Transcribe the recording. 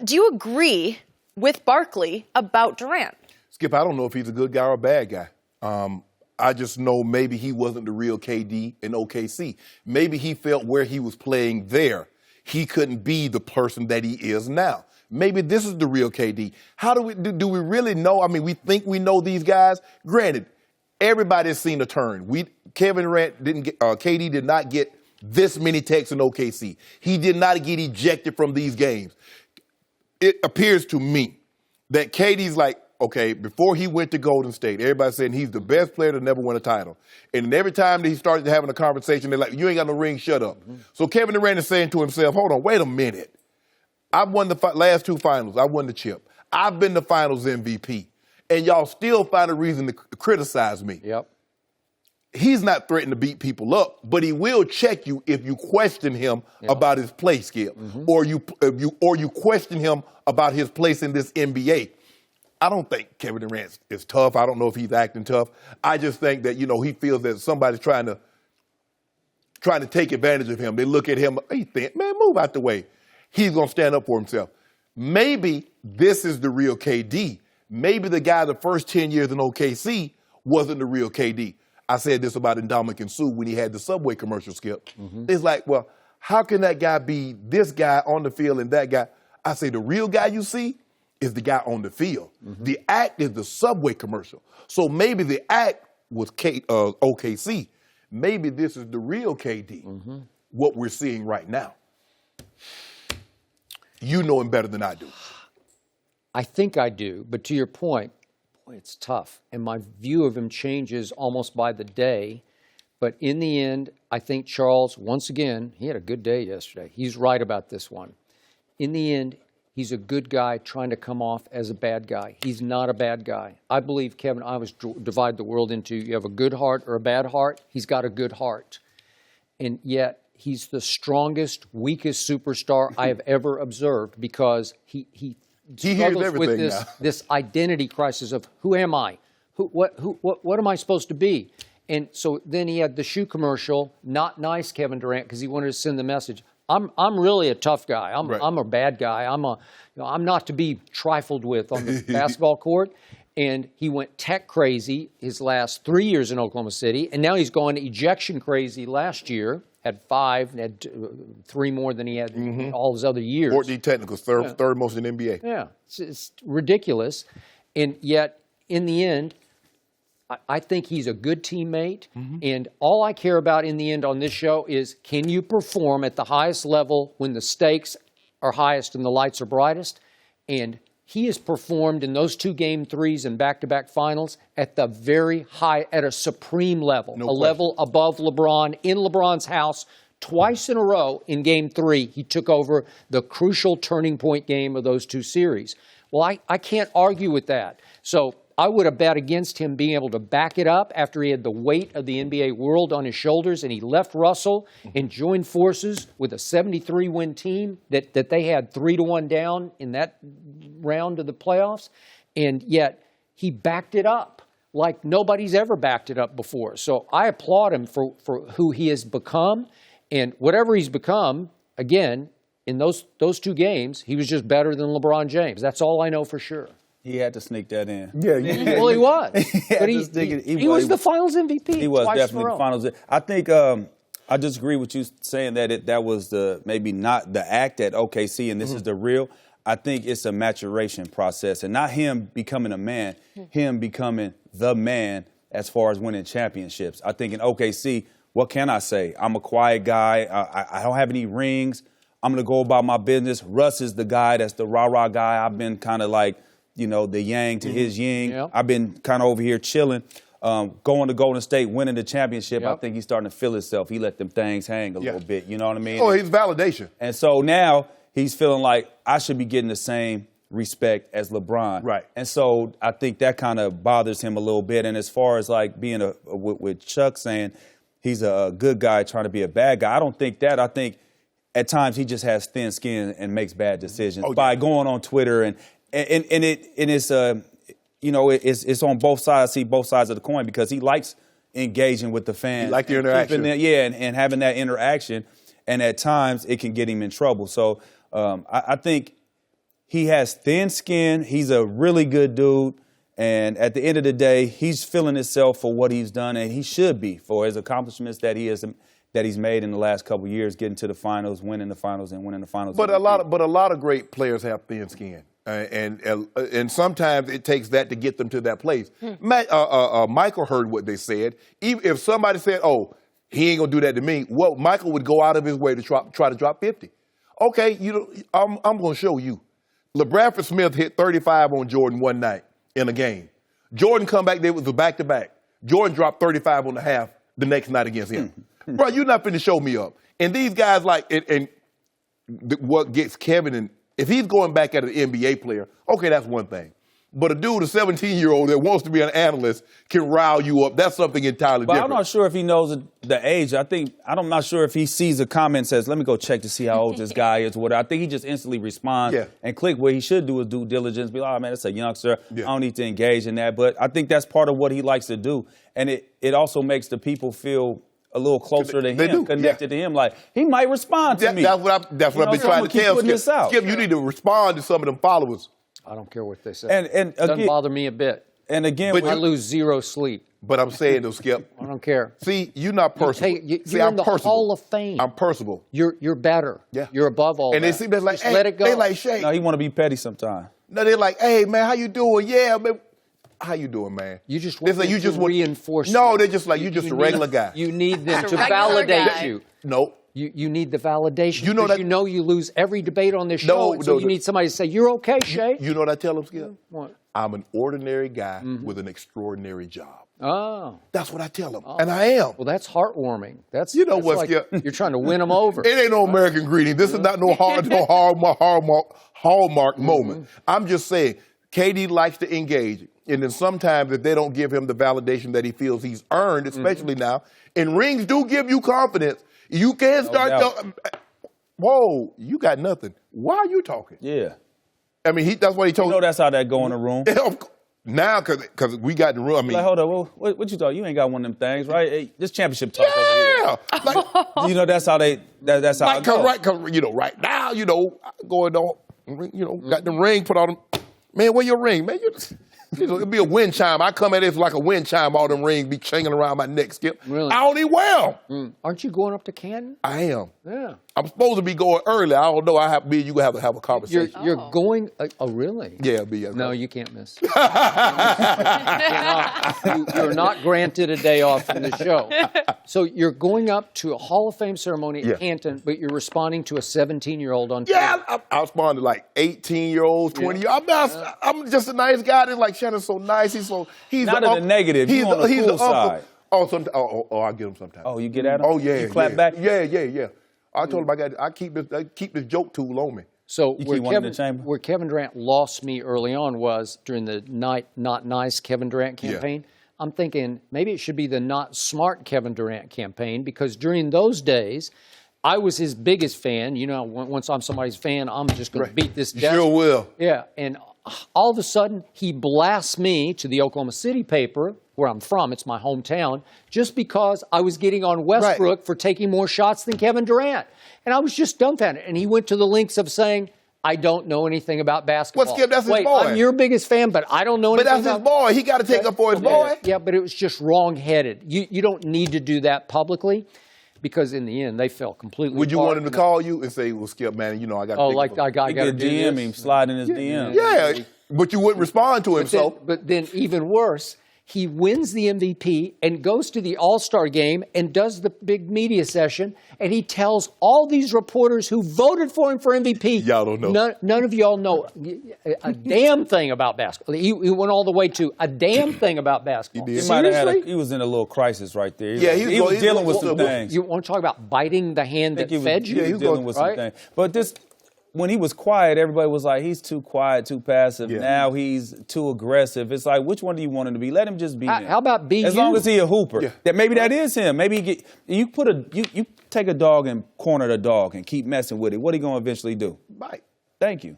do you agree with Barkley about Durant? Skip, I don't know if he's a good guy or a bad guy. I just know maybe he wasn't the real KD in OKC. Maybe he felt where he was playing there, he couldn't be the person that he is now. Maybe this is the real KD. How do we really know? I mean, we think we know these guys. Granted, everybody's seen a turn. Kevin Durant KD did not get this many texts in OKC. He did not get ejected from these games. It appears to me that KD's like, okay, before he went to Golden State, everybody saying he's the best player to never win a title. And every time that he started having a conversation, they're like, you ain't got no ring, shut up. Mm-hmm. So Kevin Durant is saying to himself, hold on, wait a minute. I've won the last two finals. I won the chip. I've been the finals MVP. And y'all still find a reason to criticize me. Yep. He's not threatening to beat people up, but he will check you if you question him about his play skill, or you question him about his place in this NBA. I don't think Kevin Durant is tough. I don't know if he's acting tough. I just think that, he feels that somebody's trying to take advantage of him. They look at him, hey, man, move out the way. He's going to stand up for himself. Maybe this is the real KD. Maybe the guy the first 10 years in OKC wasn't the real KD. I said this about Ndamukong Suh when he had the Subway commercial, Skip. It's like, well, how can that guy be this guy on the field and that guy? I say the real guy you see is the guy on the field. The act is the Subway commercial. So maybe the act was OKC. Maybe this is the real KD, what we're seeing right now. You know him better than I do. I think I do, but to your point, boy, it's tough. And my view of him changes almost by the day. But in the end, I think Charles, once again, he had a good day yesterday. He's right about this one. In the end, he's a good guy trying to come off as a bad guy. He's not a bad guy. I believe, Kevin, I always divide the world into you have a good heart or a bad heart. He's got a good heart. And yet, he's the strongest, weakest superstar I have ever observed because he struggles with this identity crisis of who am I? What am I supposed to be? And so then he had the shoe commercial, not nice, Kevin Durant, because he wanted to send the message. I'm really a tough guy. I'm a bad guy. I'm not to be trifled with on the basketball court. And he went tech crazy his last 3 years in Oklahoma City, and now he's gone ejection crazy last year. Had 5, and had 3 more than he had all his other years. 14 technicals, third most in the NBA. Yeah, it's ridiculous. And yet, in the end, I think he's a good teammate. And all I care about in the end on this show is, can you perform at the highest level when the stakes are highest and the lights are brightest? And he has performed in those 2 Game 3s and back-to-back finals at the very high, at a supreme level, level above LeBron, in LeBron's house. Twice in a row in Game 3, he took over the crucial turning point game of those 2 series. Well, I can't argue with that. So I would have bet against him being able to back it up after he had the weight of the NBA world on his shoulders and he left Russell and joined forces with a 73-win team that they had 3-1 down in that round of the playoffs. And yet he backed it up like nobody's ever backed it up before. So I applaud him for who he has become. And whatever he's become, again, in those 2 games, he was just better than LeBron James. That's all I know for sure. He had to sneak that in. Yeah. Well, he was. But he was the Finals MVP. He was definitely the Finals. I think I disagree with you saying that that was maybe not the act at OKC and this is the real. I think it's a maturation process and not him becoming a man, him becoming the man as far as winning championships. I think in OKC, what can I say? I'm a quiet guy. I don't have any rings. I'm going to go about my business. Russ is the guy that's the rah-rah guy. I've been kind of like, the yang to his yin. Yep. I've been kind of over here chilling, going to Golden State, winning the championship. Yep. I think he's starting to feel himself. He let them things hang a little bit. You know what I mean? Oh, he's validation. And so now he's feeling like I should be getting the same respect as LeBron. Right. And so I think that kind of bothers him a little bit. And as far as like being with Chuck saying he's a good guy trying to be a bad guy, I don't think that. I think at times he just has thin skin and makes bad decisions by going on Twitter and it's it's on both sides. I see both sides of the coin because he likes engaging with the fans. He likes the interaction. And having that interaction. And at times it can get him in trouble. So I think he has thin skin. He's a really good dude. And at the end of the day, he's feeling himself for what he's done, and he should be for his accomplishments that he's made in the last couple of years, getting to the finals, winning the finals, and winning the finals. But a lot of great players have thin skin, and sometimes it takes that to get them to that place. Michael heard what they said. Even if somebody said, "Oh, he ain't gonna do that to me," well, Michael would go out of his way to try to drop 50. Okay, I'm gonna show you. LeBradford Smith hit 35 on Jordan one night in a game. Jordan come back, there was a back-to-back. Jordan dropped 35 on the half the next night against him. Bro, you're not finna show me up. And these guys what gets Kevin, and if he's going back at an NBA player, okay, that's one thing. But a dude, a 17-year-old that wants to be an analyst, can rile you up. That's something entirely different. I'm not sure if he knows the age. I'm not sure if he sees a comment and says, let me go check to see how old this guy is. I think he just instantly responds and click. What he should do is due diligence. Be like, oh, man, it's a youngster. I don't need to engage in that. But I think that's part of what he likes to do. And it also makes the people feel a little closer to him, connected to him. Like, he might respond to me. That's what I've been trying to tell Skip. Skip, you need to respond to some of them followers. I don't care what they say. And doesn't bother me a bit. And again, I lose zero sleep. But I'm saying though, Skip. I don't care. See, you're not personal. You're in the Hall of Fame. I'm personable. You're better. Yeah. You're above all and that. And they see that's like, hey, let it go. They like, Shay. No, he want to be petty sometimes. No, they're like, hey, man, how you doing? Yeah, man. How you doing, man? You just want to reinforce. No, they're just like, you're just a regular guy. You need them to validate you. No. You need the validation. You know you lose every debate on this show. You need somebody to say, you're okay, Shay. You know what I tell them, Skip? What? I'm an ordinary guy with an extraordinary job. Oh. That's what I tell them. And I am. Well, that's heartwarming. That's Skip? You're trying to win them over. It ain't no American greeting. This is not no hallmark moment. I'm just saying, KD likes to engage. And then sometimes if they don't give him the validation that he feels he's earned, especially now, and rings do give you confidence, you can't start, whoa, you got nothing. Why are you talking? Yeah. I mean, that's what he told me. You know that's how that go in the room. Now, because we got the room. I mean, like, hold on, what you thought? You ain't got one of them things, right? Hey, this championship talk over here. Like, you know, that's how that's how it goes. Right now, going on, got the ring put on them. Man, where your ring? Man, it'll be a wind chime. I come at it like a wind chime, all them rings be changing around my neck, Skip. Really? I don't even wear them. Aren't you going up to Canton? I am. Yeah. I'm supposed to be going early. I don't know. You gonna have to have a conversation. You're going. Oh, really? Yeah, No, you can't miss. You're not granted a day off from the show. So you're going up to a Hall of Fame ceremony at Canton, but you're responding to a 17-year-old on Twitter. Yeah, I respond to like 18-year-olds, 20-year-olds. I'm just a nice guy. They're like, Shannon's so nice. He's not in the negative. He's on the cool side. I get him sometimes. Oh, you get at him? Oh, yeah. You clap back? Yeah. I told him I keep this joke tool on me. So where Kevin Durant lost me early on was during the Not Nice Kevin Durant campaign. Yeah. I'm thinking maybe it should be the Not Smart Kevin Durant campaign, because during those days, I was his biggest fan. Once I'm somebody's fan, I'm just going to beat this death. Sure will. Yeah, and all of a sudden, he blasts me to the Oklahoma City paper, where I'm from. It's my hometown, just because I was getting on Westbrook for taking more shots than Kevin Durant. And I was just dumbfounded. And he went to the lengths of saying, I don't know anything about basketball. Well, Skip, that's his boy. I'm your biggest fan, but I don't know anything about... But that's his boy. He got to take up for his boy. Yeah, but it was just wrong-headed. You don't need to do that publicly, because in the end, they fell completely Would you want him to call you and say, well, Skip, man, I got to I got to DM him, slide in his DM. Yeah, but you wouldn't respond to him, But then even worse, he wins the MVP and goes to the All-Star game and does the big media session, and he tells all these reporters who voted for him for MVP. Y'all don't know. None of y'all know a damn thing about basketball. He went all the way to a damn thing about basketball. He did. He was in a little crisis right there. He was dealing with some things. You want to talk about biting the hand that fed you? Yeah, he was dealing with some things. But when he was quiet, everybody was like, he's too quiet, too passive. Yeah. Now he's too aggressive. It's like, which one do you want him to be? Let him just be him. How about be as long as he a hooper? Yeah. That is him. Maybe you take a dog and corner the dog and keep messing with it. What are you going to eventually do? Bite. Thank you.